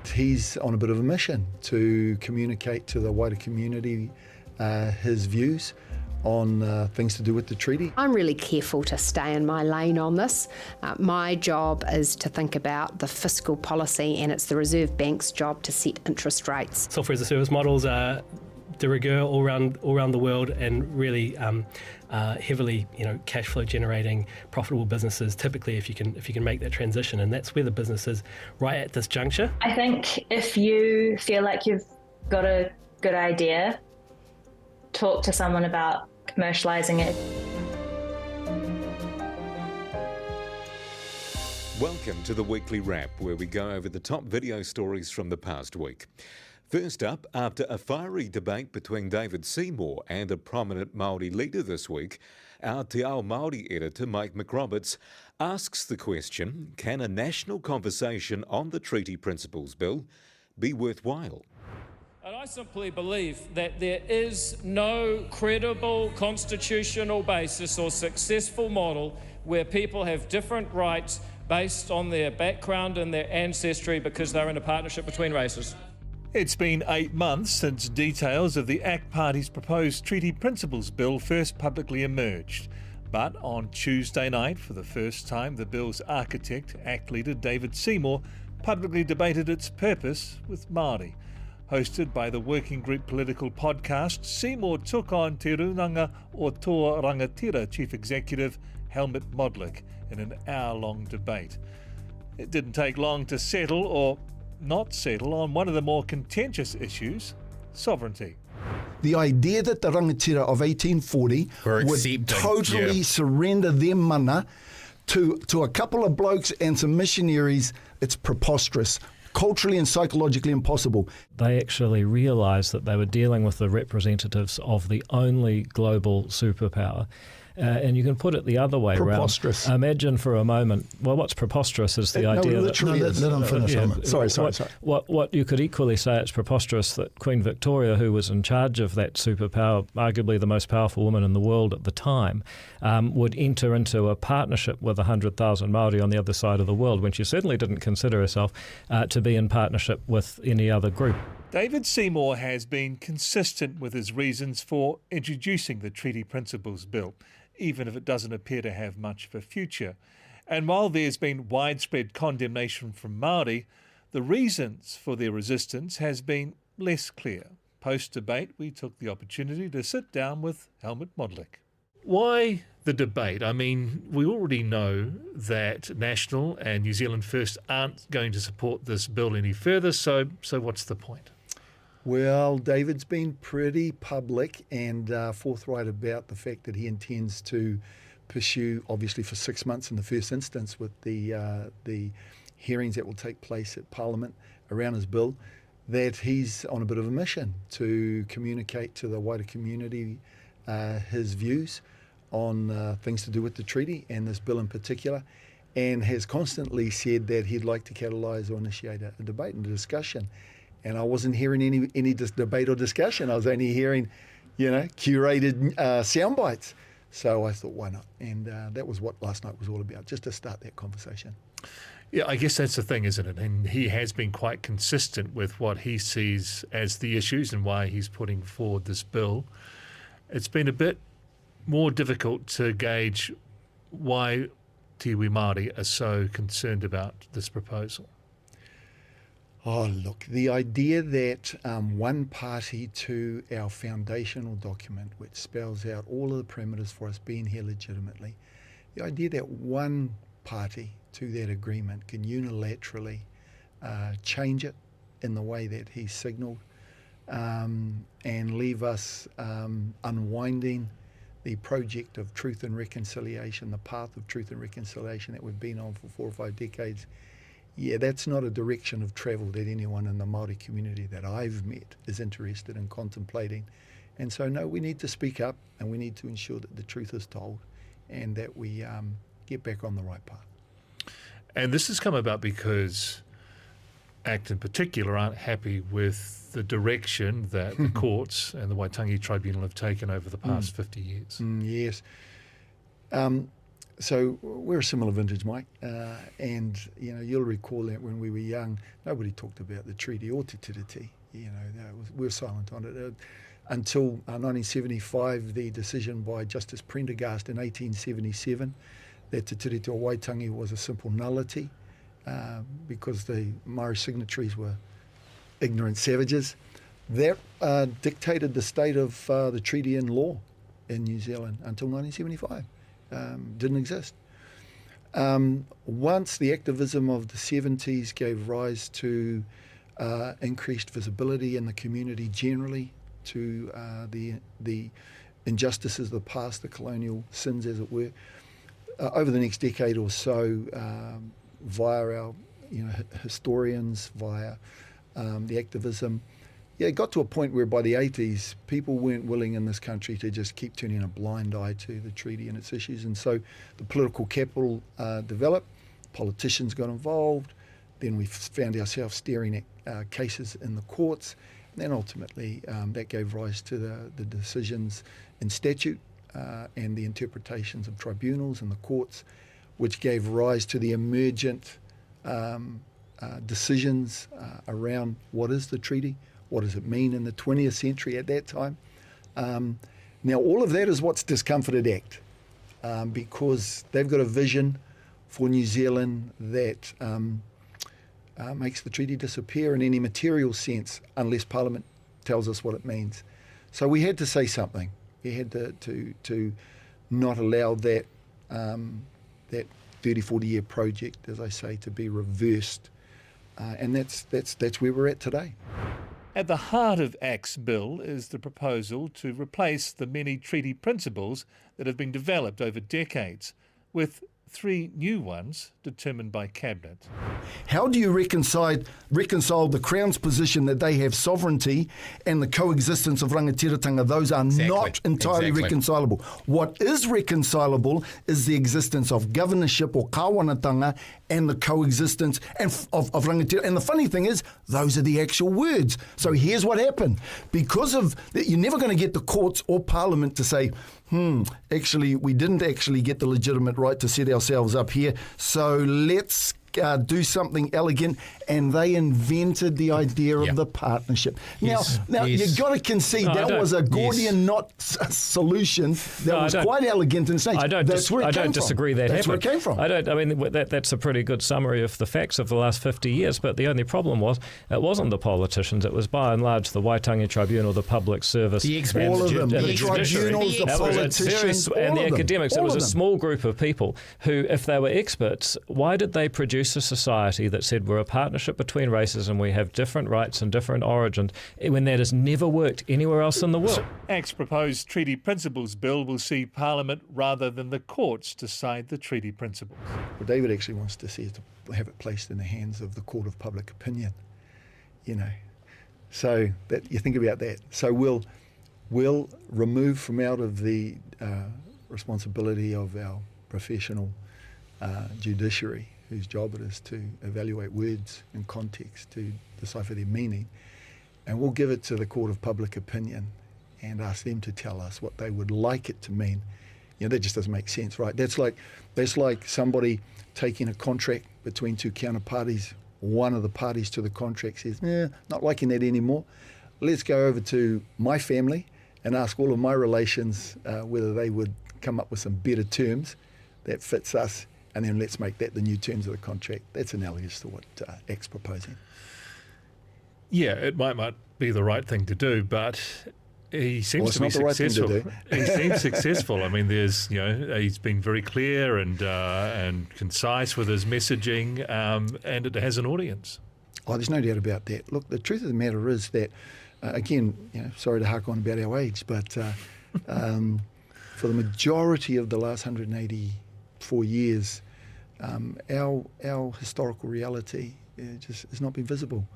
he's on a bit of a mission to communicate to the wider community his views on things to do with the treaty. I'm really careful to stay in my lane on this. My job is to think about the fiscal policy, and it's the Reserve Bank's job to set interest rates. Software as a service models are de rigueur all around the world, and really heavily, cash flow generating, profitable businesses. Typically, if you can make that transition, and that's where the business is right at this juncture. I think if you feel like you've got a good idea, talk to someone about commercialising it. Welcome to the Weekly Wrap, where we go over the top video stories from the past week. First up, after a fiery debate between David Seymour and a prominent Māori leader this week, our Te Ao Māori editor, Mike McRoberts, asks the question, can a national conversation on the Treaty Principles Bill be worthwhile? And I simply believe that there is no credible constitutional basis or successful model where people have different rights based on their background and their ancestry because they're in a partnership between races. It's been 8 months since details of the ACT Party's proposed Treaty Principles Bill first publicly emerged. But on Tuesday night, for the first time, the bill's architect, ACT leader David Seymour, publicly debated its purpose with Māori. Hosted by the Working Group Political Podcast, Seymour took on Te Runanga o Toa Rangatira Chief Executive Helmut Modlik in an hour-long debate. It didn't take long to settle, or not settle, on one of the more contentious issues, sovereignty. The idea that the rangatira of 1840 would totally surrender their mana to a couple of blokes and some missionaries, it's preposterous. Culturally and psychologically impossible. They actually realised that they were dealing with the representatives of the only global superpower. And you can put it the other way preposterous. Around. Imagine for a moment, well, what's preposterous is the idea that... Let them finish on it. Sorry. What you could equally say it's preposterous that Queen Victoria, who was in charge of that superpower, arguably the most powerful woman in the world at the time, would enter into a partnership with 100,000 Māori on the other side of the world, when she certainly didn't consider herself to be in partnership with any other group. David Seymour has been consistent with his reasons for introducing the Treaty Principles Bill, even if it doesn't appear to have much of a future. And while there's been widespread condemnation from Māori, the reasons for their resistance has been less clear. Post-debate, we took the opportunity to sit down with Helmut Modlik. Why the debate? I mean, we already know that National and New Zealand First aren't going to support this bill any further, so what's the point? Well, David's been pretty public and forthright about the fact that he intends to pursue, obviously for 6 months in the first instance, with the hearings that will take place at Parliament around his bill, that he's on a bit of a mission to communicate to the wider community his views on things to do with the treaty and this bill in particular, and has constantly said that he'd like to catalyse or initiate a debate and a discussion. And I wasn't hearing any debate or discussion. I was only hearing, curated sound bites. So I thought, why not? And that was what last night was all about, just to start that conversation. Yeah, I guess that's the thing, isn't it? And he has been quite consistent with what he sees as the issues and why he's putting forward this bill. It's been a bit more difficult to gauge why te iwi Māori are so concerned about this proposal. Oh, look, the idea that one party to our foundational document, which spells out all of the parameters for us being here legitimately, the idea that one party to that agreement can unilaterally change it in the way that he signalled and leave us unwinding the project of truth and reconciliation, the path of truth and reconciliation that we've been on for 4 or 5 decades. Yeah, that's not a direction of travel that anyone in the Māori community that I've met is interested in contemplating. And so, no, we need to speak up and we need to ensure that the truth is told and that we get back on the right path. And this has come about because ACT in particular aren't happy with the direction that the courts and the Waitangi Tribunal have taken over the past 50 years. Yes. So we're a similar vintage, Mike, and you'll recall that when we were young, nobody talked about the treaty or Te Tiriti. We were silent on it until 1975. The decision by Justice Prendergast in 1877 that Te Tiriti o Waitangi was a simple nullity because the Maori signatories were ignorant savages. That dictated the state of the treaty in law in New Zealand until 1975. Didn't exist. Once the activism of the 70s gave rise to increased visibility in the community generally, to the injustices of the past, the colonial sins, as it were, over the next decade or so, via our historians, via the activism, it got to a point where by the 80s, people weren't willing in this country to just keep turning a blind eye to the treaty and its issues. And so the political capital developed, politicians got involved, then we found ourselves staring at cases in the courts, and then ultimately that gave rise to the decisions in statute and the interpretations of tribunals and the courts, which gave rise to the emergent decisions around what is the treaty, what does it mean in the 20th century at that time. Now, all of that is what's discomforted ACT, because they've got a vision for New Zealand that makes the treaty disappear in any material sense unless Parliament tells us what it means. So we had to say something. We had to not allow that 30, 40-year project, as I say, to be reversed. And that's where we're at today. At the heart of ACT's bill is the proposal to replace the many treaty principles that have been developed over decades with 3 new ones determined by Cabinet. How do you reconcile the Crown's position that they have sovereignty and the coexistence of rangatiratanga? Those are not entirely reconcilable. What is reconcilable is the existence of governorship or kawanatanga and the coexistence of rangatira. And the funny thing is, those are the actual words. So here's what happened. Because of that, you're never going to get the courts or Parliament to say, actually, we didn't actually get the legitimate right to set ourselves up here, so let's do something elegant, and they invented the idea of the partnership. Now, you've got to concede that was a Gordian knot solution that was quite elegant in stage. I don't disagree that That's happened. where it came from. I mean, that's a pretty good summary of the facts of the last 50 years, but the only problem was it wasn't the politicians, it was by and large the Waitangi Tribunal, the public service, all of them, the tribunals, the politicians, and the academics. It was a them. small group of people who, if they were experts, why did they produce a society that said we're a partnership between races and we have different rights and different origins when that has never worked anywhere else in the world? ACT's proposed treaty principles bill will see Parliament rather than the courts decide the treaty principles. Well, David actually wants to see it, to have it placed in the hands of the court of public opinion, So that you think about that. So we'll remove from out of the responsibility of our professional judiciary, whose job it is to evaluate words in context, to decipher their meaning, and we'll give it to the court of public opinion and ask them to tell us what they would like it to mean. That just doesn't make sense, right? That's like somebody taking a contract between 2 counterparties. One of the parties to the contract says, not liking that anymore. Let's go over to my family and ask all of my relations whether they would come up with some better terms that fits us, and then let's make that the new terms of the contract. That's analogous to what ACT's proposing. Yeah, it might be the right thing to do, but he seems to be successful. He seems successful. I mean, he's been very clear and concise with his messaging, and it has an audience. Oh, there's no doubt about that. Look, the truth of the matter is that, again, sorry to hark on about our age, but for the majority of the last 184 years, our historical reality just has not been visible.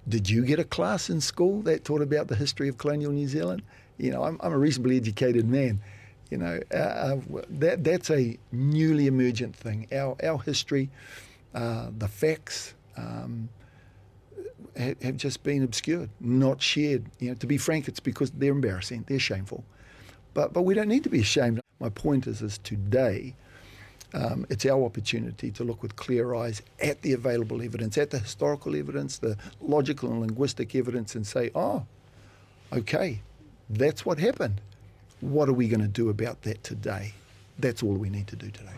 Did you get a class in school that taught about the history of colonial New Zealand? I'm a reasonably educated man. That's a newly emergent thing. Our history, the facts, have just been obscured, not shared. To be frank, it's because they're embarrassing, they're shameful. But we don't need to be ashamed. My point is today, it's our opportunity to look with clear eyes at the available evidence, at the historical evidence, the logical and linguistic evidence, and say, oh, okay, that's what happened. What are we going to do about that today? That's all we need to do today.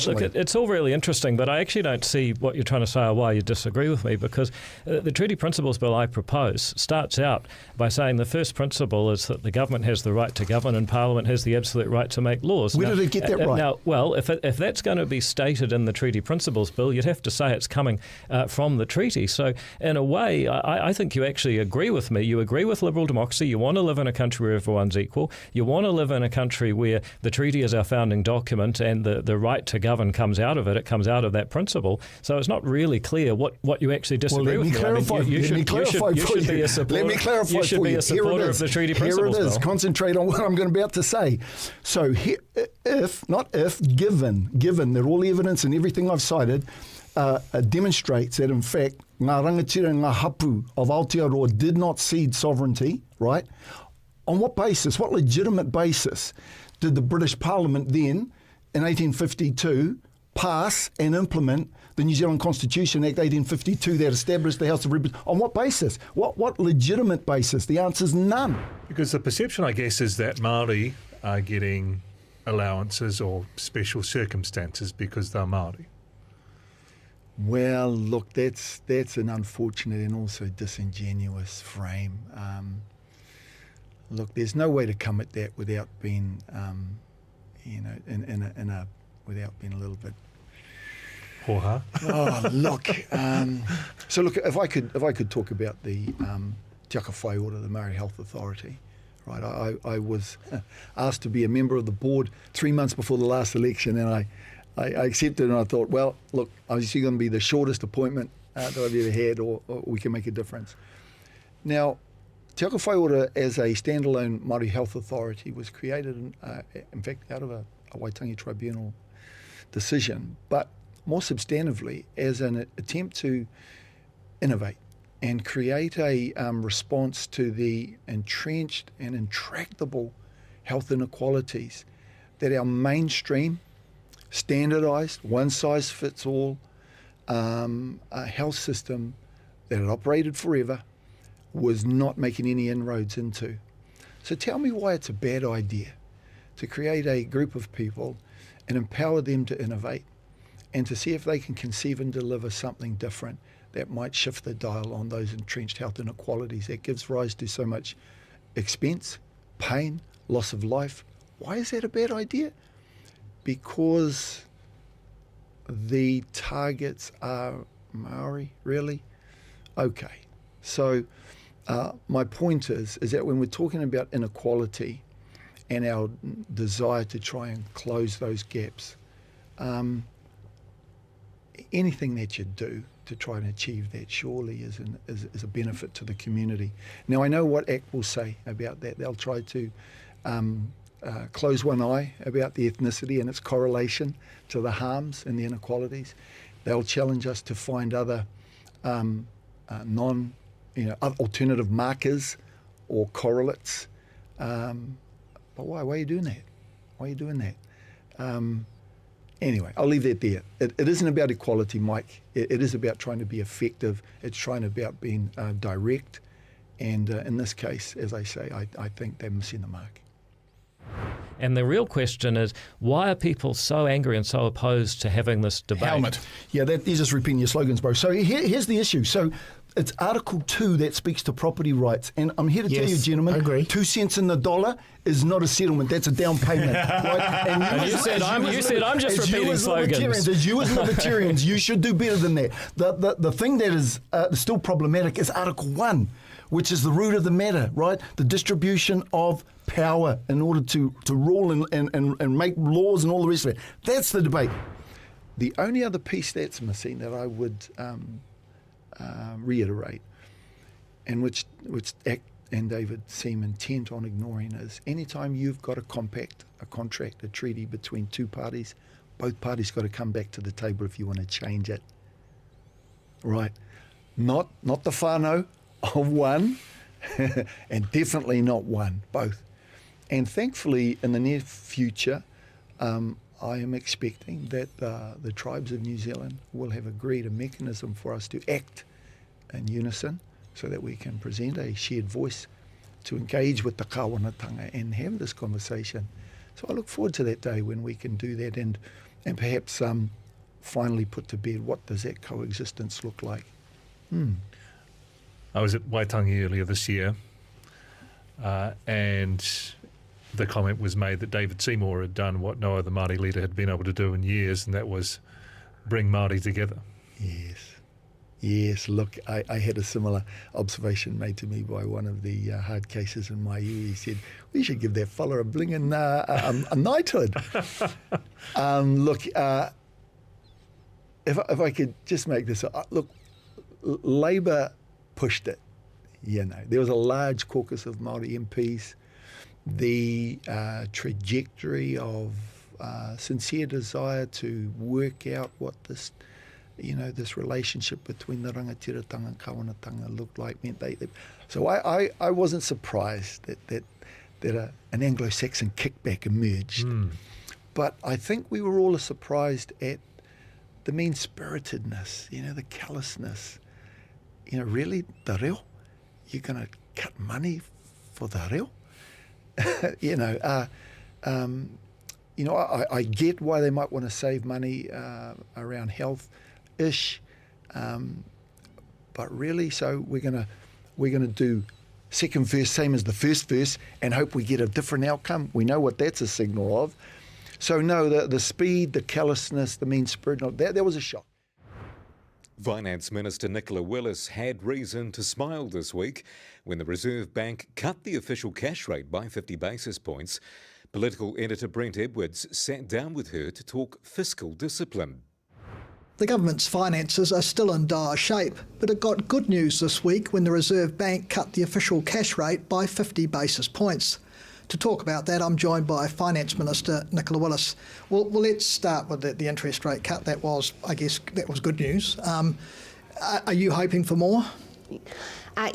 Look, it's all really interesting, but I actually don't see what you're trying to say or why you disagree with me, because the Treaty Principles Bill I propose starts out by saying the first principle is that the government has the right to govern and Parliament has the absolute right to make laws. Where did it get that right? Now, well, if that's going to be stated in the Treaty Principles Bill, you'd have to say it's coming from the treaty. So in a way, I think you actually agree with me. You agree with liberal democracy. You want to live in a country where everyone's equal. You want to live in a country where the treaty is our founding document and the right to govern comes out of it. It comes out of that principle. So it's not really clear what you actually disagree with. Let me clarify for you. Let me clarify for you. You should be a supporter of the Treaty Principles Bill. Here it is. Bill. Concentrate on what I'm about to say. So given that all the evidence and everything I've cited demonstrates that in fact ngā rangatira ngā hapu of Aotearoa did not cede sovereignty, right? On what basis, what legitimate basis did the British Parliament then, in 1852, pass and implement the New Zealand Constitution Act 1852 that established the House of Representatives? On what basis? What legitimate basis? The answer is none. Because the perception, I guess, is that Māori are getting allowances or special circumstances because they're Māori. Well, look, that's an unfortunate and also disingenuous frame. Look, there's no way to come at that without being, without being a little bit. Hoha. Oh, look. So look, if I could talk about the Te Aka Whai Ora, the Māori Health Authority, right? I was asked to be a member of the board 3 months before the last election, and I accepted, and I thought, well, look, I was going to be the shortest appointment that I've ever had, or we can make a difference. Now, Te Aka Whai Ora as a standalone Māori Health Authority was created, in fact, out of a Waitangi Tribunal decision, but more substantively as an attempt to innovate and create a response to the entrenched and intractable health inequalities that our mainstream, standardised, one-size-fits-all health system that had operated forever was not making any inroads into. So tell me why it's a bad idea to create a group of people and empower them to innovate and to see if they can conceive and deliver something different that might shift the dial on those entrenched health inequalities that gives rise to so much expense, pain, loss of life. Why is that a bad idea? Because the targets are Maori, really? Okay. So my point is that when we're talking about inequality and our desire to try and close those gaps, anything that you do to try and achieve that surely is a benefit to the community. Now, I know what ACT will say about that. They'll try to close one eye about the ethnicity and its correlation to the harms and the inequalities. They'll challenge us to find other alternative markers or correlates. But why? Why are you doing that? Why are you doing that? Anyway, I'll leave that there. It isn't about equality, Mike. It is about trying to be effective. It's trying about being direct. And in this case, as I say, I think they're missing the mark. And the real question is, why are people so angry and so opposed to having this debate? Helmet. Yeah, you're just repeating your slogans, bro. So here's the issue. So it's Article 2 that speaks to property rights. And I'm here to tell you, gentlemen, I agree. 2 cents in the dollar is not a settlement. That's a down payment. Right? And you said I'm just repeating slogans. As you as libertarians, you should do better than that. The thing that is still problematic is Article 1, which is the root of the matter, right? The distribution of power in order to rule and make laws and all the rest of it. That's the debate. The only other piece that's missing that I would reiterate, and which ACT and David seem intent on ignoring, is anytime you've got a compact, a contract, a treaty between two parties, both parties got to come back to the table if you want to change it. Right? Not the whānau of one, and definitely not one, both. And thankfully, in the near future, I am expecting that the tribes of New Zealand will have agreed a mechanism for us to act in unison so that we can present a shared voice to engage with the kāwanatanga and have this conversation. So I look forward to that day when we can do that and perhaps finally put to bed what does that coexistence look like. I was at Waitangi earlier this year, and the comment was made that David Seymour had done what no other Māori leader had been able to do in years, and that was bring Māori together. Yes, look, I had a similar observation made to me by one of the hard cases in my year. He said, we should give that fella a blingin' a knighthood. Look, if I could just make this, look, Labour pushed it. There was a large caucus of Māori MPs. The trajectory of sincere desire to work out what this relationship between the rangatiratanga and kāwanatanga looked like meant so I wasn't surprised that an Anglo-Saxon kickback emerged. But I think we were all surprised at the mean-spiritedness, the callousness. Really, the reo? You're going to cut money for the reo? I get why they might want to save money around health-ish, but really, so we're gonna do second verse same as the first verse and hope we get a different outcome. We know what that's a signal of. So no, the speed, the callousness, the mean spirit, that was a shock. Finance Minister Nicola Willis had reason to smile this week when the Reserve Bank cut the official cash rate by 50 basis points. Political editor Brent Edwards sat down with her to talk fiscal discipline. The government's finances are still in dire shape, but it got good news this week when the Reserve Bank cut the official cash rate by 50 basis points. To talk about that, I'm joined by Finance Minister Nicola Willis. Well, let's start with the interest rate cut. That was good news. Are you hoping for more?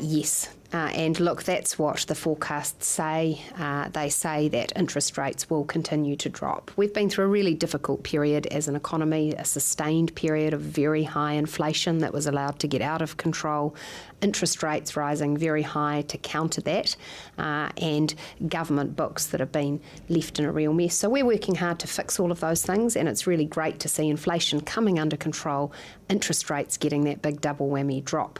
Yes. And look, that's what the forecasts say. They say that interest rates will continue to drop. We've been through a really difficult period as an economy, a sustained period of very high inflation that was allowed to get out of control, interest rates rising very high to counter that, and government books that have been left in a real mess. So we're working hard to fix all of those things, and it's really great to see inflation coming under control, interest rates getting that big double whammy drop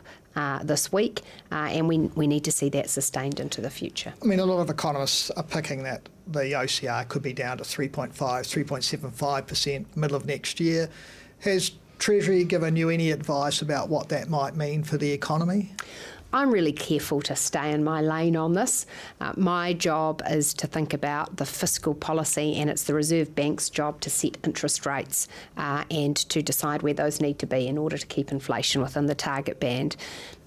this week, and we need to see that sustained into the future. I mean, a lot of economists are picking that the OCR could be down to 3.5, 3.75% middle of next year. Has Treasury given you any advice about what that might mean for the economy? I'm really careful to stay in my lane on this. My job is to think about the fiscal policy, and it's the Reserve Bank's job to set interest rates and to decide where those need to be in order to keep inflation within the target band.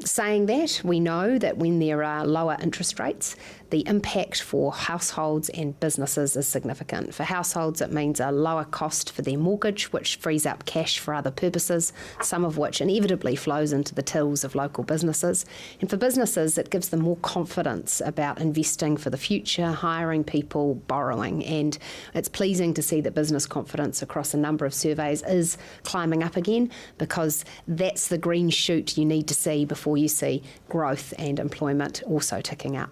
Saying that, we know that when there are lower interest rates, the impact for households and businesses is significant. For households, it means a lower cost for their mortgage, which frees up cash for other purposes, some of which inevitably flows into the tills of local businesses. And for businesses, it gives them more confidence about investing for the future, hiring people, borrowing. And it's pleasing to see that business confidence across a number of surveys is climbing up again, because that's the green shoot you need to see before you see growth and employment also ticking up.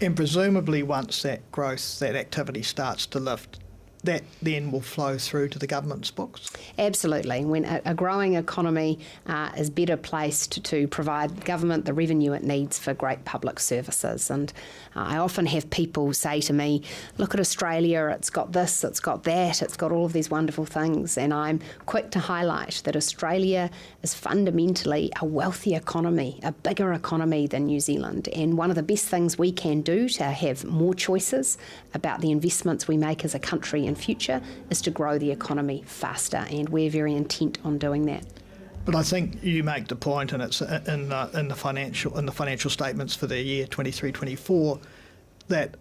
And presumably once that growth, that activity starts to lift, that then will flow through to the government's books? Absolutely. When a growing economy is better placed to provide government the revenue it needs for great public services. And I often have people say to me, look at Australia, it's got this, it's got that, it's got all of these wonderful things. And I'm quick to highlight that Australia is fundamentally a wealthy economy, a bigger economy than New Zealand. And one of the best things we can do to have more choices about the investments we make as a country in future is to grow the economy faster, and we're very intent on doing that. But I think you make the point, and it's in the financial statements for the year 23-24, that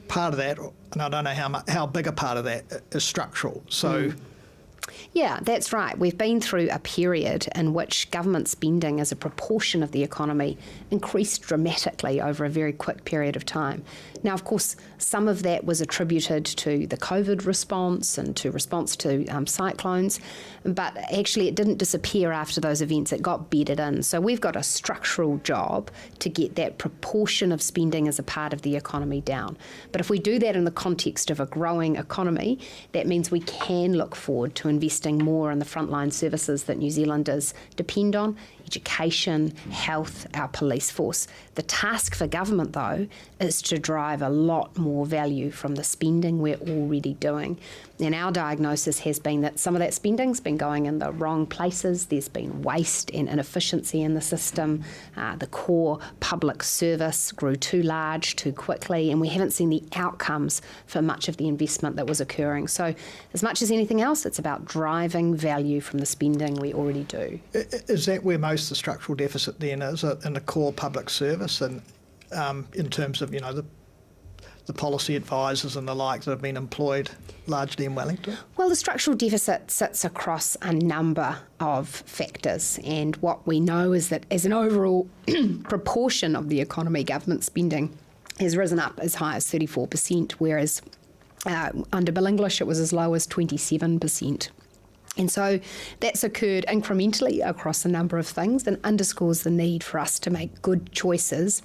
part of that, and I don't know how big a part of that is structural. So Yeah, that's right. We've been through a period in which government spending as a proportion of the economy increased dramatically over a very quick period of time. Now, of course, some of that was attributed to the COVID response and to response to cyclones, but actually it didn't disappear after those events. It got bedded in. So we've got a structural job to get that proportion of spending as a part of the economy down. But if we do that in the context of a growing economy, that means we can look forward to investing more in the frontline services that New Zealanders depend on: education, health, our police force. The task for government, though, is to drive a lot more value from the spending we're already doing. And our diagnosis has been that some of that spending's been going in the wrong places. There's been waste and inefficiency in the system. The core public service grew too large too quickly, and we haven't seen the outcomes for much of the investment that was occurring. So as much as anything else, it's about driving value from the spending we already do. Is that where most of the structural deficit then is, in the core public service, and in terms of, the policy advisors and the like that have been employed largely in Wellington? Well, the structural deficit sits across a number of factors, and what we know is that as an overall proportion of the economy, government spending has risen up as high as 34%, whereas under Bill English it was as low as 27%. And so that's occurred incrementally across a number of things and underscores the need for us to make good choices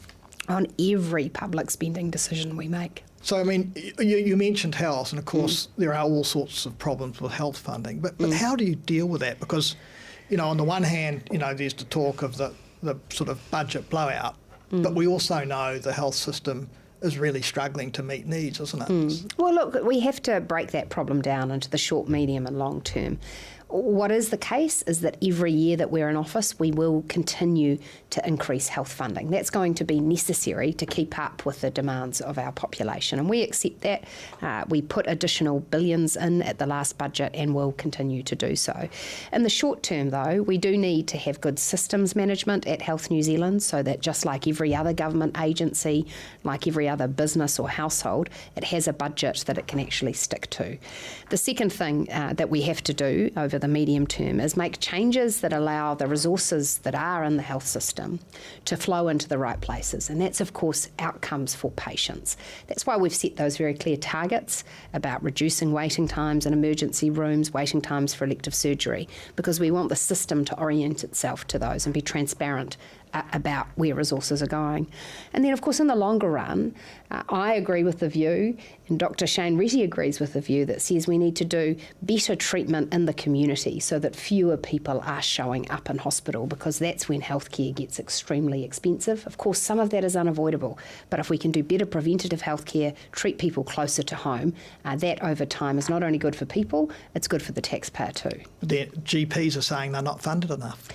on every public spending decision we make. So, I mean, you mentioned health, and of course there are all sorts of problems with health funding, but how do you deal with that? Because, on the one hand, there's the talk of the sort of budget blowout, but we also know the health system is really struggling to meet needs, isn't it? Well, look, we have to break that problem down into the short, medium and long term. What is the case is that every year that we're in office, we will continue to increase health funding. That's going to be necessary to keep up with the demands of our population, and we accept that. We put additional billions in at the last budget and will continue to do so. In the short term, though, we do need to have good systems management at Health New Zealand, so that just like every other government agency, like every other business or household, it has a budget that it can actually stick to. The second thing that we have to do over the medium term is make changes that allow the resources that are in the health system to flow into the right places, and that's of course outcomes for patients. That's why we've set those very clear targets about reducing waiting times in emergency rooms, waiting times for elective surgery, because we want the system to orient itself to those and be transparent about where resources are going. And then, of course, in the longer run, I agree with the view, and Dr. Shane Retty agrees with the view that says we need to do better treatment in the community so that fewer people are showing up in hospital, because that's when healthcare gets extremely expensive. Of course, some of that is unavoidable, but if we can do better preventative healthcare, treat people closer to home, that over time is not only good for people, it's good for the taxpayer too. The GPs are saying they're not funded enough.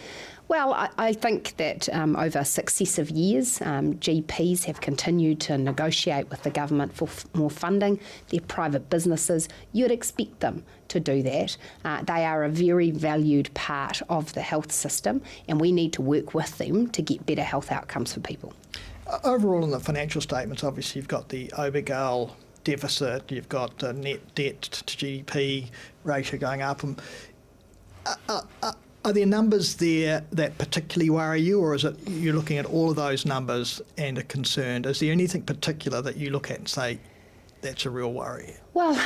Well, I think that over successive years, GPs have continued to negotiate with the government for more funding. They're private businesses. You'd expect them to do that. They are a very valued part of the health system, and we need to work with them to get better health outcomes for people. Overall, in the financial statements, obviously you've got the Obergall deficit, you've got the net debt to GDP ratio going up. Are there numbers there that particularly worry you, or is it you're looking at all of those numbers and are concerned? Is there anything particular that you look at and say, that's a real worry? Well,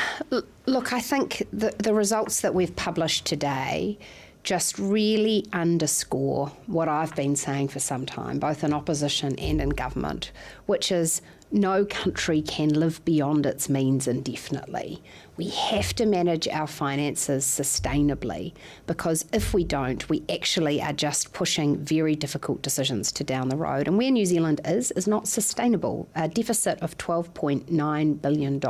look, I think the results that we've published today just really underscore what I've been saying for some time, both in opposition and in government, which is no country can live beyond its means indefinitely. We have to manage our finances sustainably, because if we don't, we actually are just pushing very difficult decisions to down the road. And where New Zealand is not sustainable. A deficit of $12.9 billion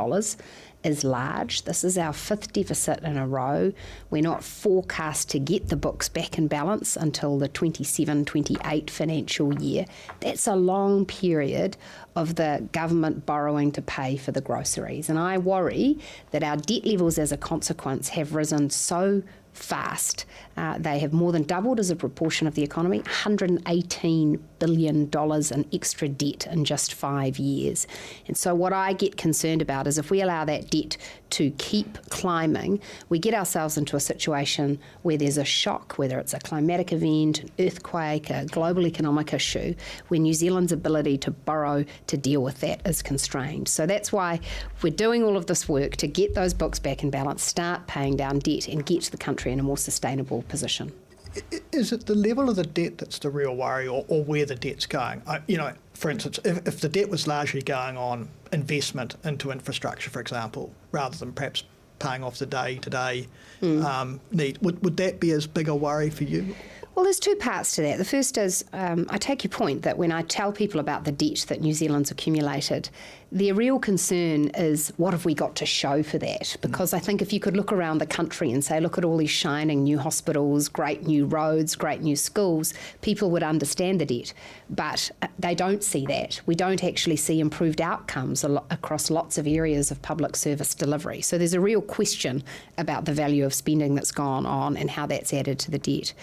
is large. This is our fifth deficit in a row. We're not forecast to get the books back in balance until the 27-28 financial year. That's a long period of the government borrowing to pay for the groceries. And I worry that our debt levels as a consequence have risen so fast. They have more than doubled as a proportion of the economy, $118 billion in extra debt in just 5 years. And so what I get concerned about is if we allow that debt to keep climbing, we get ourselves into a situation where there's a shock, whether it's a climatic event, an earthquake, a global economic issue, where New Zealand's ability to borrow to deal with that is constrained. So that's why we're doing all of this work to get those books back in balance, start paying down debt and get the country in a more sustainable position. Is it the level of the debt that's the real worry, or where the debt's going? For instance, if the debt was largely going on investment into infrastructure, for example, rather than perhaps paying off the day-to-day need, would that be as big a worry for you? Well, there's two parts to that. The first is, I take your point that when I tell people about the debt that New Zealand's accumulated, their real concern is what have we got to show for that? Because I think if you could look around the country and say, look at all these shining new hospitals, great new roads, great new schools, people would understand the debt. But they don't see that. We don't actually see improved outcomes across lots of areas of public service delivery. So there's a real question about the value of spending that's gone on and how that's added to the debt.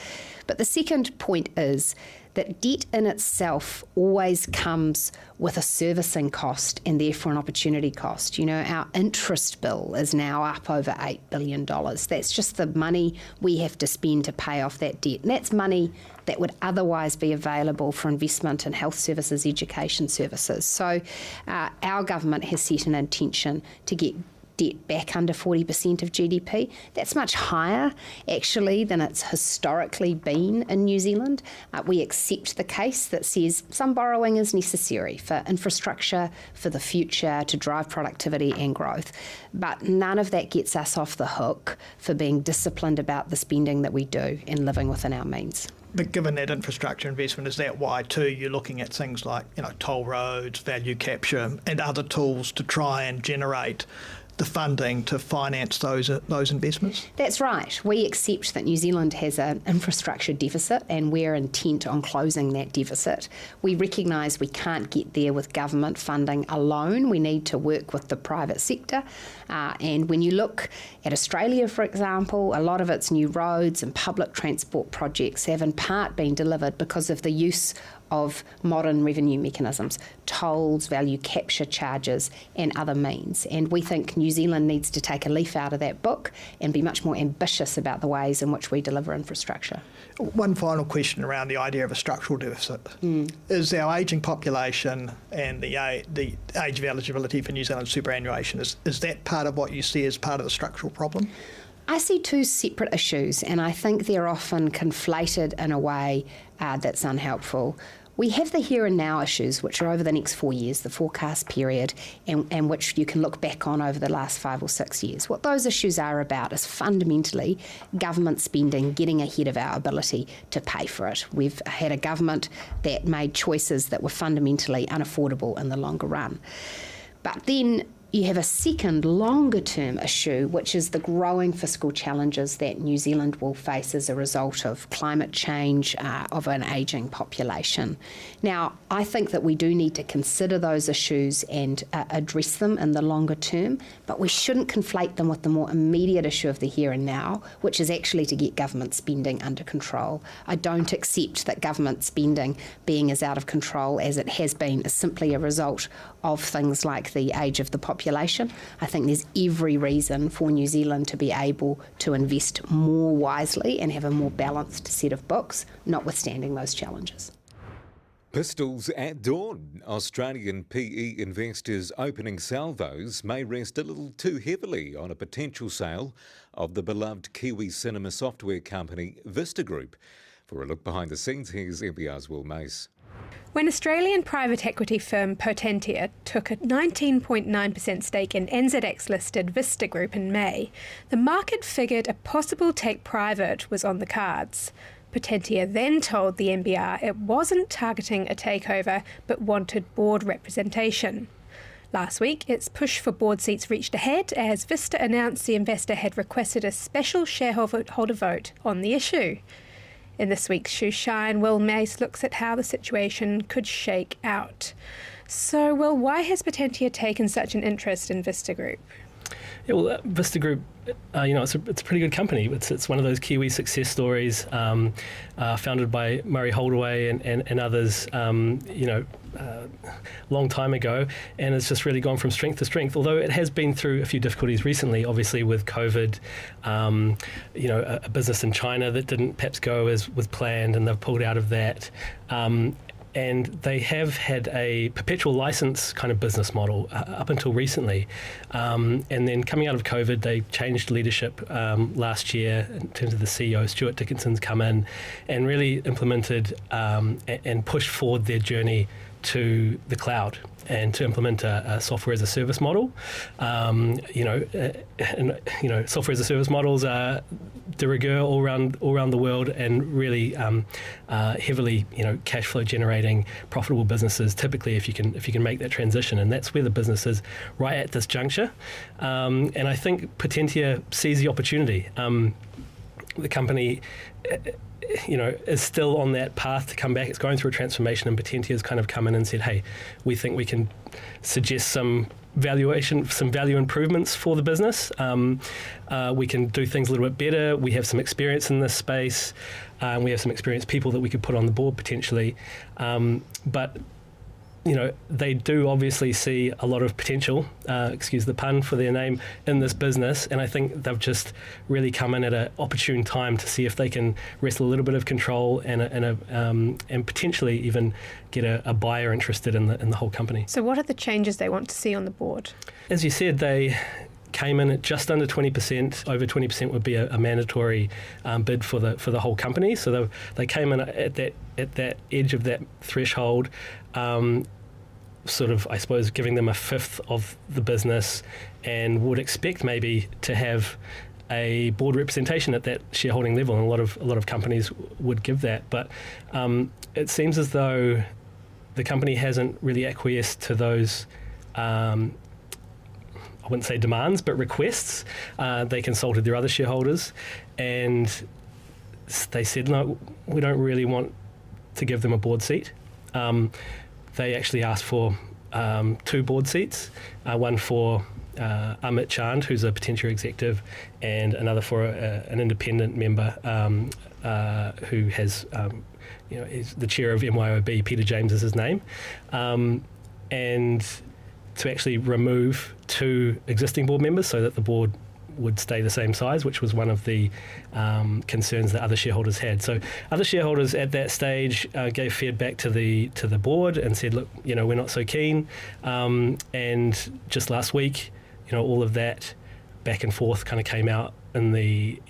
But the second point is that debt in itself always comes with a servicing cost and therefore an opportunity cost. You know, our interest bill is now up over $8 billion. That's just the money we have to spend to pay off that debt. And that's money that would otherwise be available for investment in health services, education services. So our government has set an intention to get debt back under 40% of GDP. That's much higher, actually, than it's historically been in New Zealand. We accept the case that says some borrowing is necessary for infrastructure, for the future, to drive productivity and growth. But none of that gets us off the hook for being disciplined about the spending that we do and living within our means. But given that infrastructure investment, is that why too you're looking at things like, toll roads, value capture and other tools to try and generate the funding to finance those investments? That's right. We accept that New Zealand has an infrastructure deficit and we're intent on closing that deficit. We recognise we can't get there with government funding alone. We need to work with the private sector. And when you look at Australia, for example, a lot of its new roads and public transport projects have in part been delivered because of the use of modern revenue mechanisms, tolls, value capture charges and other means. And we think New Zealand needs to take a leaf out of that book and be much more ambitious about the ways in which we deliver infrastructure. One final question around the idea of a structural deficit. Is our ageing population and the age of eligibility for New Zealand superannuation, is that part of what you see as part of the structural problem? I see two separate issues, and I think they're often conflated in a way that's unhelpful. We have the here and now issues, which are over the next 4 years, the forecast period, and which you can look back on over the last 5 or 6 years. What those issues are about is fundamentally government spending getting ahead of our ability to pay for it. We've had a government that made choices that were fundamentally unaffordable in the longer run. But then you have a second, longer-term issue, which is the growing fiscal challenges that New Zealand will face as a result of climate change, of an ageing population. Now, I think that we do need to consider those issues and address them in the longer term, but we shouldn't conflate them with the more immediate issue of the here and now, which is actually to get government spending under control. I don't accept that government spending being as out of control as it has been is simply a result of things like the age of the population. I think there's every reason for New Zealand to be able to invest more wisely and have a more balanced set of books, notwithstanding those challenges. Pistols at dawn. Australian PE investors' opening salvos may rest a little too heavily on a potential sale of the beloved Kiwi cinema software company Vista Group. For a look behind the scenes, here's NPR's Will Mace. When Australian private equity firm Potentia took a 19.9% stake in NZX-listed Vista Group in May, the market figured a possible take private was on the cards. Potentia then told the NBR it wasn't targeting a takeover but wanted board representation. Last week, its push for board seats reached a head as Vista announced the investor had requested a special shareholder vote on the issue. In this week's Shoe Shine, Will Mace looks at how the situation could shake out. So, Will, why has Potentia taken such an interest in Vista Group? Yeah, well, Vista Group, it's a pretty good company. It's one of those Kiwi success stories, founded by Murray Holdaway and others, long time ago, and it's just really gone from strength to strength. Although it has been through a few difficulties recently, obviously with COVID, a business in China that didn't perhaps go as was planned, and they've pulled out of that. And they have had a perpetual license kind of business model up until recently. And then coming out of COVID, they changed leadership last year in terms of the CEO. Stuart Dickinson's come in and really implemented and pushed forward their journey to the cloud and to implement a software as a service model. Software as a service models are de rigueur all around the world, and really heavily cash flow generating profitable businesses. Typically, if you can make that transition, and that's where the business is right at this juncture. And I think Potentia sees the opportunity. The company, is still on that path to come back. It's going through a transformation, and Potentia has kind of come in and said, hey, we think we can suggest some value improvements for the business. We can do things a little bit better. We have some experience in this space. We have some experienced people that we could put on the board potentially. But they do obviously see a lot of potential, excuse the pun for their name, in this business, and I think they've just really come in at an opportune time to see if they can wrestle a little bit of control and potentially even get a buyer interested in the whole company. So what are the changes they want to see on the board? As you said, they came in at just under 20%. Over 20% would be a mandatory bid for the whole company. So they came in at that edge of that threshold. Sort of, I suppose, giving them a fifth of the business, and would expect maybe to have a board representation at that shareholding level, and a lot of companies would give that. But it seems as though the company hasn't really acquiesced to those, I wouldn't say demands, but requests. They consulted their other shareholders, and they said, no, we don't really want to give them a board seat. They actually asked for 2 board seats, one for Amit Chand, who's a Potentia executive, and another for an independent member who has, is the chair of MYOB. Peter James is his name, and to actually remove 2 existing board members so that the board would stay the same size, which was one of the concerns that other shareholders had. So other shareholders at that stage gave feedback to the board and said, look, we're not so keen. And just last week, all of that back and forth kind of came out in the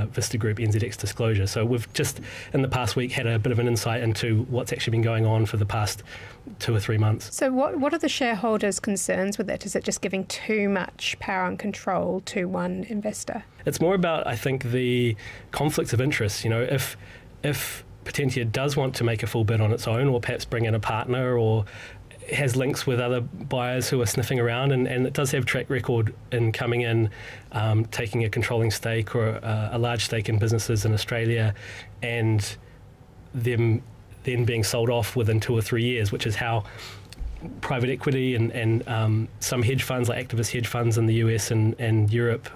Vista Group NZX disclosure. So we've just in the past week had a bit of an insight into what's actually been going on for the past 2 or 3 months. So what are the shareholders' concerns with it? Is it just giving too much power and control to one investor? It's more about, I think, the conflicts of interest. If Potentia does want to make a full bid on its own, or perhaps bring in a partner, or has links with other buyers who are sniffing around, and it does have track record in coming in, taking a controlling stake or a large stake in businesses in Australia, and them then being sold off within 2 or 3 years, which is how private equity and some hedge funds, like activist hedge funds in the US and Europe,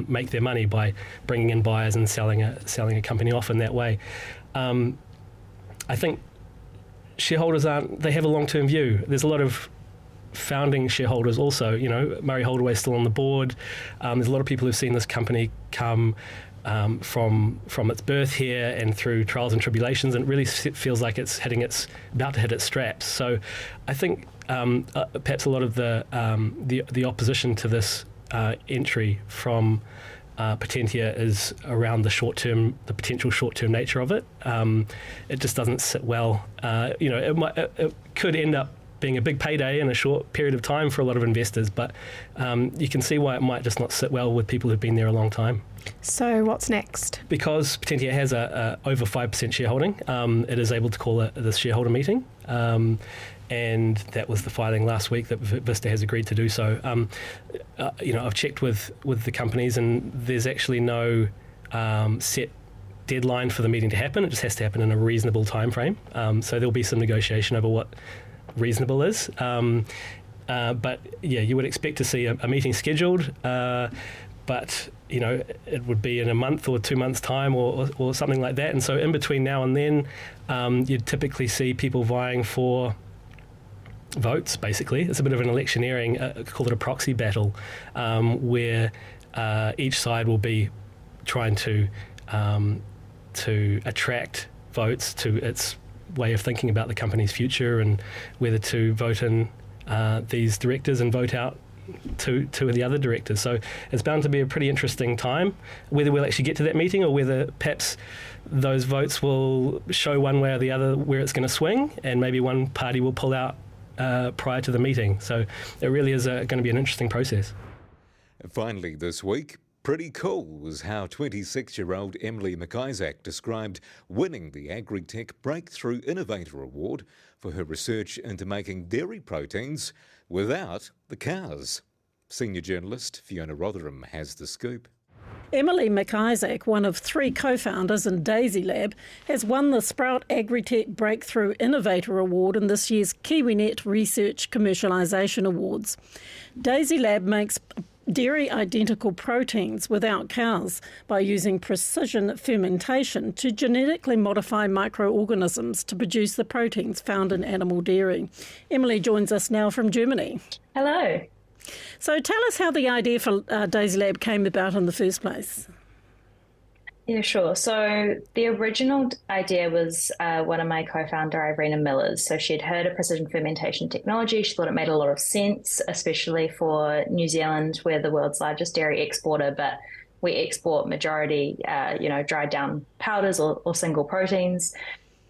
make their money by bringing in buyers and selling a company off in that way. I think shareholders they have a long-term view. There's a lot of founding shareholders also. Murray Holdaway still on the board. There's a lot of people who've seen this company come from its birth here and through trials and tribulations, and it really feels like it's about to hit its straps. So I think perhaps a lot of the opposition to this entry from Potentia is around the potential short-term nature of it. It just doesn't sit well. It could end up being a big payday in a short period of time for a lot of investors, but you can see why it might just not sit well with people who've been there a long time. So what's next? Because Potentia has a over 5% shareholding, it is able to call this shareholder meeting. And that was the filing last week that Vista has agreed to do so. I've checked with the companies, and there's actually no set deadline for the meeting to happen. It just has to happen in a reasonable time frame. So there'll be some negotiation over what reasonable is. But yeah, you would expect to see a meeting scheduled, but it would be in a month or 2 months' time or something like that. And so in between now and then, you'd typically see people vying for votes, basically. It's a bit of an electioneering, call it a proxy battle, where each side will be trying to attract votes to its way of thinking about the company's future and whether to vote in these directors and vote out two of the other directors. So it's bound to be a pretty interesting time, whether we'll actually get to that meeting or whether perhaps those votes will show one way or the other where it's going to swing, and maybe one party will pull out prior to the meeting. So it really is going to be an interesting process. Finally this week, pretty cool was how 26-year-old Emily McIsaac described winning the Agritech Breakthrough Innovator Award for her research into making dairy proteins without the cows. Senior journalist Fiona Rotherham has the scoop. Emily McIsaac, one of 3 co-founders in Daisy Lab, has won the Sprout Agritech Breakthrough Innovator Award in this year's KiwiNet Research Commercialisation Awards. Daisy Lab makes dairy-identical proteins without cows by using precision fermentation to genetically modify microorganisms to produce the proteins found in animal dairy. Emily joins us now from Germany. Hello. So tell us how the idea for Daisy Lab came about in the first place. Yeah, sure. So the original idea was one of my co-founder, Irina Miller's. So she'd heard of precision fermentation technology. She thought it made a lot of sense, especially for New Zealand. We're the world's largest dairy exporter, but we export majority, dried down powders or single proteins.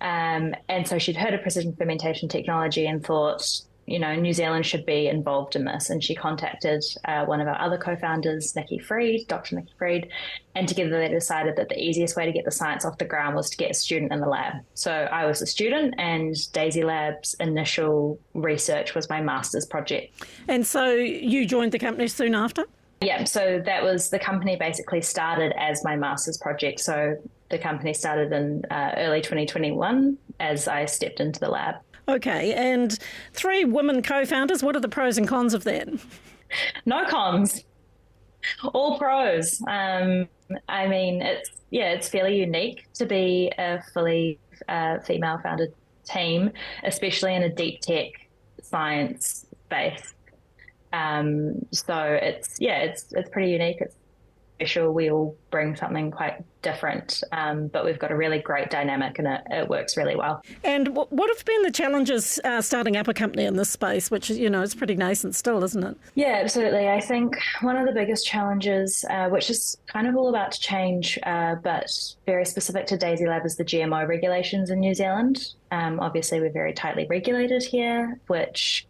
And so she'd heard of precision fermentation technology and thought, New Zealand should be involved in this. And she contacted one of our other co-founders, Dr. Nikki Freed, and together they decided that the easiest way to get the science off the ground was to get a student in the lab. So I was a student, and Daisy Lab's initial research was my master's project. And so you joined the company soon after? Yeah, so that was, the company basically started as my master's project. So the company started in early 2021 as I stepped into the lab. Okay, and 3 women co-founders, what are the pros and cons of that? No cons, all pros. It's fairly unique to be a fully female-founded team, especially in a deep tech science space. So it's pretty unique. It's special. We all bring something quite different, but we've got a really great dynamic and it works really well. And what have been the challenges starting up a company in this space, which is pretty nascent still, isn't it? Yeah, absolutely. I think one of the biggest challenges, which is kind of all about to change, but very specific to Daisy Lab, is the GMO regulations in New Zealand. Obviously, we're very tightly regulated here, which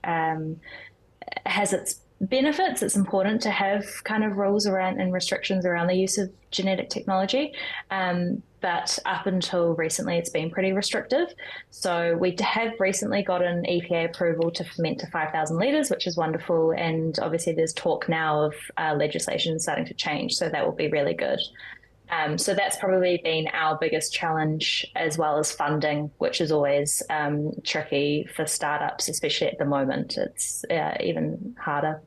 has its benefits. It's important to have kind of rules around and restrictions around the use of genetic technology. But up until recently, it's been pretty restrictive. So we have recently got an EPA approval to ferment to 5,000 litres, which is wonderful. And obviously there's talk now of legislation starting to change. So that will be really good. So that's probably been our biggest challenge, as well as funding, which is always tricky for startups, especially at the moment. It's even harder.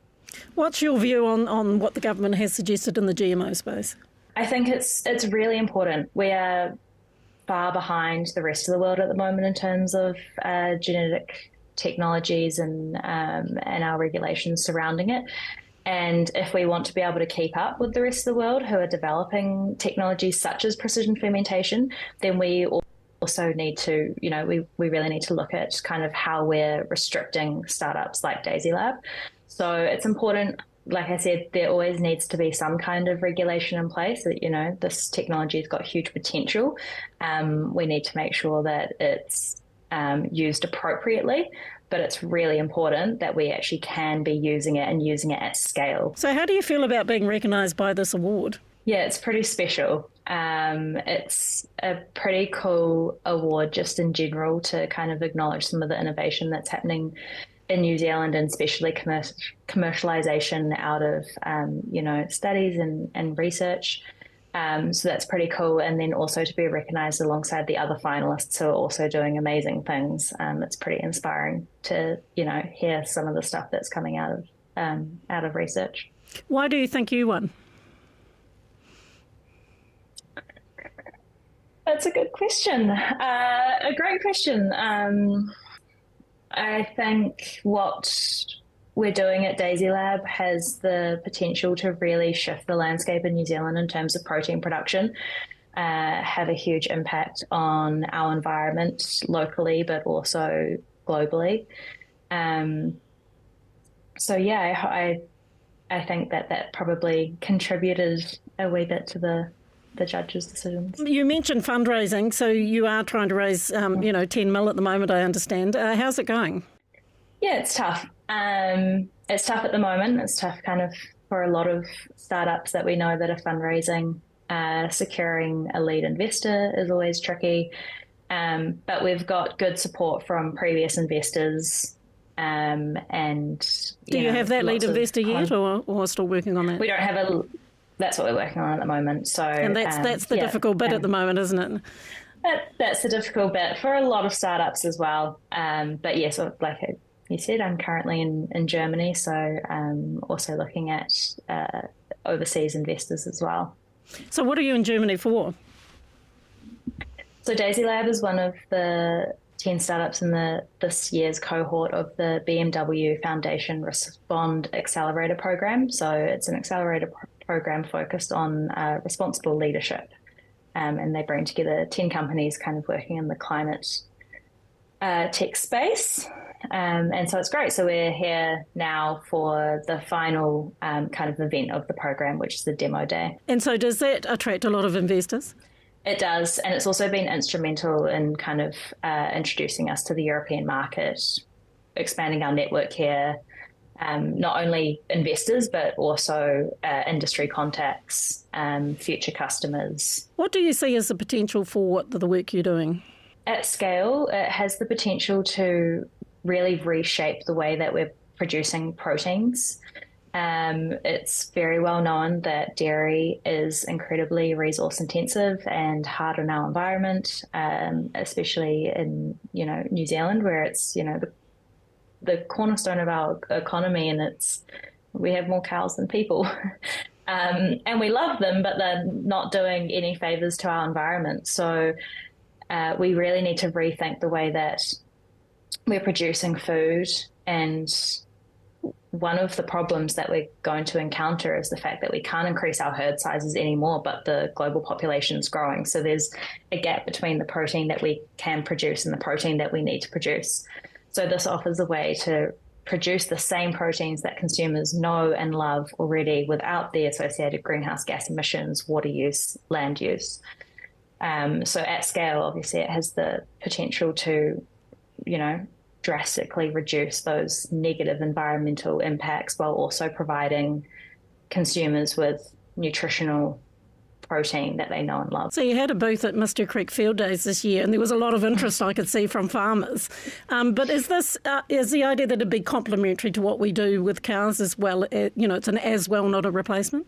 What's your view on what the government has suggested in the GMO space? I think it's really important. We are far behind the rest of the world at the moment in terms of genetic technologies and our regulations surrounding it. And if we want to be able to keep up with the rest of the world who are developing technologies such as precision fermentation, then we also need to, we really need to look at kind of how we're restricting startups like Daisy Lab. So it's important, like I said, there always needs to be some kind of regulation in place that, this technology has got huge potential. We need to make sure that it's used appropriately. But it's really important that we actually can be using it and using it at scale. So how do you feel about being recognised by this award? Yeah, it's pretty special. It's a pretty cool award just in general to kind of acknowledge some of the innovation that's happening in New Zealand, and especially commercialisation out of, studies and research. So that's pretty cool. And then also to be recognised alongside the other finalists who are also doing amazing things. It's pretty inspiring to, hear some of the stuff that's coming out of research. Why do you think you won? That's a good question. A great question. I think what we're doing at Daisy Lab has the potential to really shift the landscape in New Zealand in terms of protein production, have a huge impact on our environment locally, but also globally. I think that probably contributed a wee bit to the judges' decisions. You mentioned fundraising, so you are trying to raise, 10 mil at the moment, I understand. How's it going? Yeah, it's tough. It's tough at the moment. It's tough kind of for a lot of startups that we know that are fundraising. Securing a lead investor is always tricky. But we've got good support from previous investors. Do you have that lead investor yet or still working on that? We don't have that's what we're working on at the moment. So, and that's the difficult bit at the moment, isn't it? That's the difficult bit for a lot of startups as well. But yeah, so like you said, I'm currently in Germany, so I'm also looking at overseas investors as well. So what are you in Germany for? So Daisy Lab is one of the 10 startups in this year's cohort of the BMW Foundation Respond Accelerator Program. So it's an accelerator program focused on responsible leadership. And they bring together 10 companies kind of working in the climate tech space. And so it's great. So we're here now for the final kind of event of the program, which is the demo day. And so does that attract a lot of investors? It does. And it's also been instrumental in kind of introducing us to the European market, expanding our network here, not only investors, but also industry contacts, future customers. What do you see as the potential for the work you're doing? At scale, it has the potential to really reshape the way that we're producing proteins. It's very well known that dairy is incredibly resource intensive and hard on our environment, especially in, New Zealand, where it's, the cornerstone of our economy, and we have more cows than people. And we love them, but they're not doing any favors to our environment. So we really need to rethink the way that we're producing food. And one of the problems that we're going to encounter is the fact that we can't increase our herd sizes anymore, but the global population is growing. So there's a gap between the protein that we can produce and the protein that we need to produce. So this offers a way to produce the same proteins that consumers know and love already without the associated greenhouse gas emissions, water use, land use. So at scale, obviously, it has the potential to, drastically reduce those negative environmental impacts while also providing consumers with nutritional protein that they know and love. So you had a booth at Mr. Creek Field Days this year, and there was a lot of interest I could see from farmers. But is the idea that it'd be complementary to what we do with cows as well? It's an as well, not a replacement?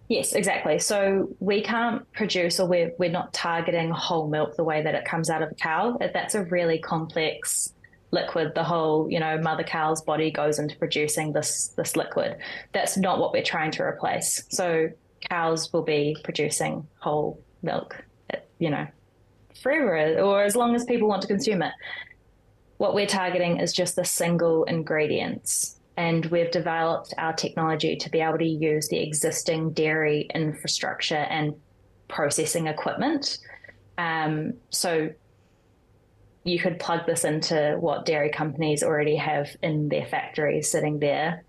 Yes, exactly. So we can't produce, or we're not targeting whole milk the way that it comes out of a cow. That's a really complex liquid. The whole, mother cow's body goes into producing this liquid. That's not what we're trying to replace. So cows will be producing whole milk, forever, or as long as people want to consume it. What we're targeting is just the single ingredients. And we've developed our technology to be able to use the existing dairy infrastructure and processing equipment. So you could plug this into what dairy companies already have in their factories sitting there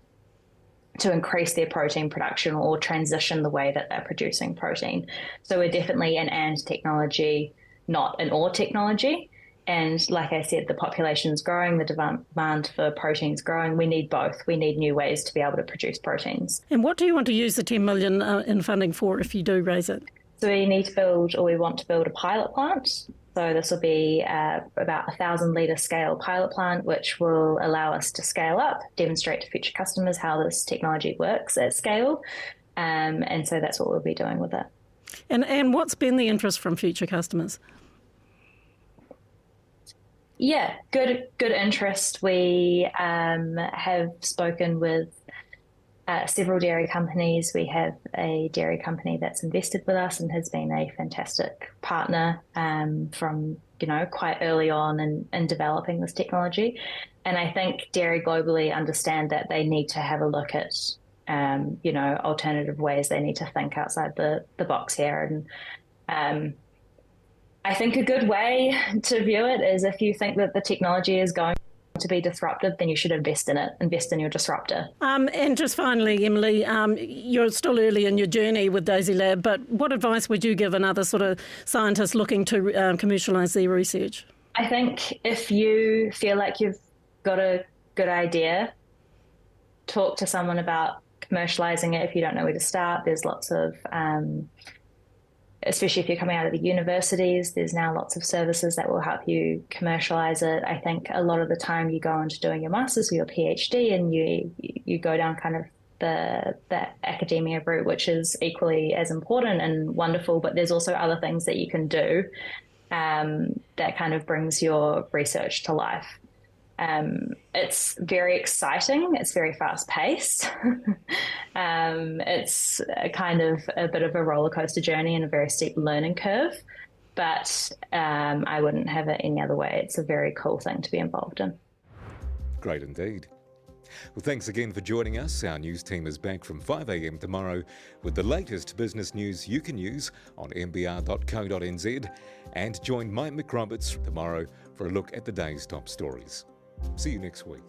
to increase their protein production or transition the way that they're producing protein. So we're definitely an and technology, not an or technology. And like I said, the population's growing, the demand for protein's growing. We need both. We need new ways to be able to produce proteins. And what do you want to use the 10 million in funding for if you do raise it? So we want to build a pilot plant. So this will be about 1,000 litre scale pilot plant, which will allow us to scale up, demonstrate to future customers how this technology works at scale. And so that's what we'll be doing with it. And what's been the interest from future customers? Yeah, good interest. We have spoken with several dairy companies. We have a dairy company that's invested with us and has been a fantastic partner from quite early on in developing this technology. And I think dairy globally understand that they need to have a look at alternative ways. They need to think outside the box here. And I think a good way to view it is if you think that the technology is going to be disruptive, then you should invest in it, invest in your disruptor. And just finally, Emily, you're still early in your journey with Daisy Lab, but what advice would you give another sort of scientist looking to commercialise their research? I think if you feel like you've got a good idea, talk to someone about commercialising it. If you don't know where to start, there's lots of especially if you're coming out of the universities, there's now lots of services that will help you commercialize it. I think a lot of the time you go into doing your master's or your PhD and you go down kind of the academia route, which is equally as important and wonderful, but there's also other things that you can do that kind of brings your research to life. It's very exciting. It's very fast paced. It's a bit of a roller coaster journey and a very steep learning curve, but I wouldn't have it any other way. It's a very cool thing to be involved in. Great indeed. Well, thanks again for joining us. Our news team is back from 5 a.m. tomorrow with the latest business news you can use on mbr.co.nz, and join Mike McRoberts tomorrow for a look at the day's top stories. See you next week.